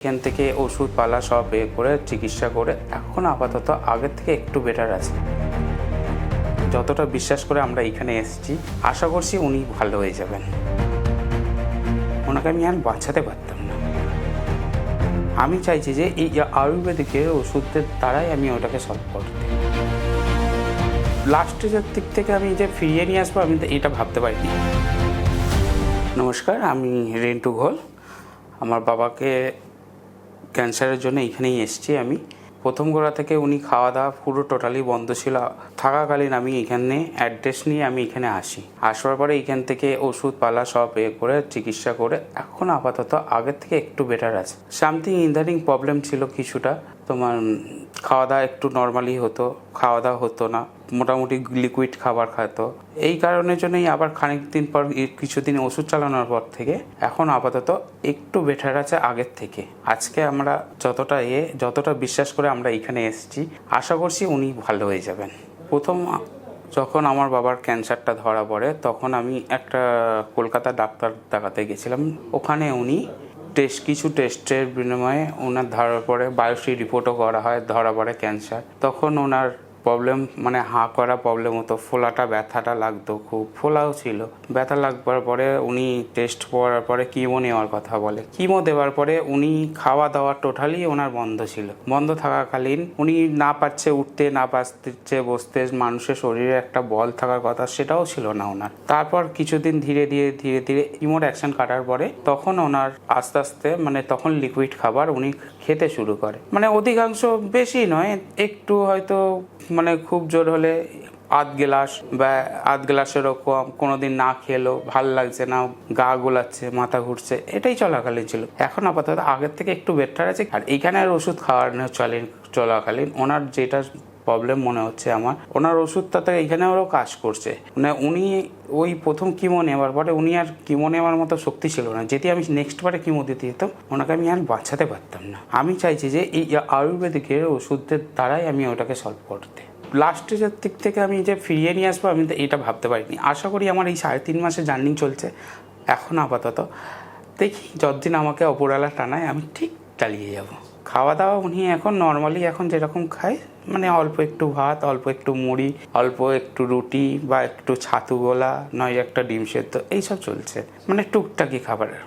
এখান থেকে ওষুধপালা সব করে চিকিৎসা করে এখন আপাতত আগের থেকে একটু বেটার আছে। যতটা বিশ্বাস করে আমরা এখানে এসেছি আশা করছি উনি ভালো হয়ে যাবেন। ওনাকে আমি আর বাঁচাতে পারতাম না। আমি চাইছি যে এই আয়ুর্বেদিকের ওষুধের দ্বারাই আমি ওটাকে সলভ করতে। লাস্ট স্টেজের দিক থেকে আমি যে ফিরিয়ে নিয়ে আসবো আমি এটা ভাবতে পারিনি। নমস্কার, আমি রেন্টু ঘোল। আমার বাবাকে ক্যান্সারের জন্য এখানেই এসেছি। আমি প্রথম গোড়া থেকে উনি খাওয়া দাওয়া পুরো টোটালি বন্ধ ছিল। থাকাকালীন আমি এখানে অ্যাড্রেস নিয়ে আমি এখানে আসার পরে এখান থেকে ওষুধপালা সব করে চিকিৎসা করে এখন আপাতত আগের থেকে একটু বেটার আছে। সামথিং ইদানিং প্রবলেম ছিল কিছুটা, তোমার খাওয়া দাওয়া একটু নর্মালি হতো, খাওয়া দাওয়া হতো না, মোটামুটি লিকুইড খাবার খেতো। এই কারণের জন্যই আবার খানিক দিন পর কিছুদিন ওষুধ চালানোর পর থেকে এখন আপাতত একটু বেটার আছে আগের থেকে। আজকে আমরা যতটা বিশ্বাস করে আমরা এখানে এসেছি আশা করছি উনি ভালো হয়ে যাবেন। প্রথম যখন আমার বাবার ক্যান্সারটা ধরা পড়ে তখন আমি একটা কলকাতা ডাক্তার দেখাতে গেছিলাম। ওখানে উনি কিছু টেস্টের বিনিময়ে ওনার ধরা পড়ে, বায়োপসি রিপোর্টও করা হয়, ধরা পড়ে ক্যান্সার। তখন ওনার প্রবলেম হাঁ করা প্রবলেম হতো, ফোলাটা ব্যথাটা লাগতো, খুব ফোলাও ছিল। ব্যথা লাগবার পরে উনি টেস্ট করার পরে কিমো নেওয়ার কথা বলে। কিমো দেওয়ার পরে উনি খাওয়া দাওয়া টোটালি ওনার বন্ধ ছিল। বন্ধ থাকাকালীন উনি না পারছে উঠতে, না পারছে বসতে, মানুষের শরীরে একটা বল থাকার কথা সেটাও ছিল না ওনার। তারপর কিছুদিন ধীরে ধীরে কিমোর অ্যাকশন কাটার পরে তখন ওনার আস্তে আস্তে তখন লিকুইড খাবার উনি খেতে শুরু করে। অধিকাংশ বেশি নয়, একটু হয়তো খুব জোর হলে আধ গ্লাসেরও কম। কোনোদিন না খেলো, ভাল লাগছে না, গা গোলাচ্ছে, মাথা ঘুরছে, এটাই চলাকালীন ছিল। এখন আপাতত আগের থেকে একটু বেটার আছে। আর এইখানে ওষুধ খাওয়ানো চলাকালীন ওনার যেটা প্রবলেম মনে হচ্ছে আমার, ওনার ওষুধটাতে এইখানেও কাজ করছে। উনি ওই প্রথম কিমো নেওয়ার পরে উনি আর কিমো নেওয়ার মতো শক্তি ছিল না। যদি আমি নেক্সট বারে কিমো দিতে যেতাম ওনাকে আমি আর বাঁচাতে পারতাম না। আমি চাইছি যে এই আয়ুর্বেদিকের ওষুধের দ্বারাই আমি ওটাকে সলভ করতে। লাস্ট স্টেজের দিক থেকে আমি যে ফিরিয়ে নিয়ে আসবো আমি এটা ভাবতে পারিনি। আশা করি আমার এই 3.5 মাসের জার্নি চলছে। এখন আপাতত দেখি যতদিন আমাকে অপরালা টানায় আমি ঠিক চালিয়ে যাব। খাওয়া দাওয়া উনি এখন নর্মালি এখন যেরকম খায়, অল্প একটু ভাত, অল্প একটু মুড়ি, অল্প একটু রুটি বা একটু ছাতু গোলা, নয় একটা ডিম সেদ্ধ, এইসব চলছে, টুকটাকি খাবারের।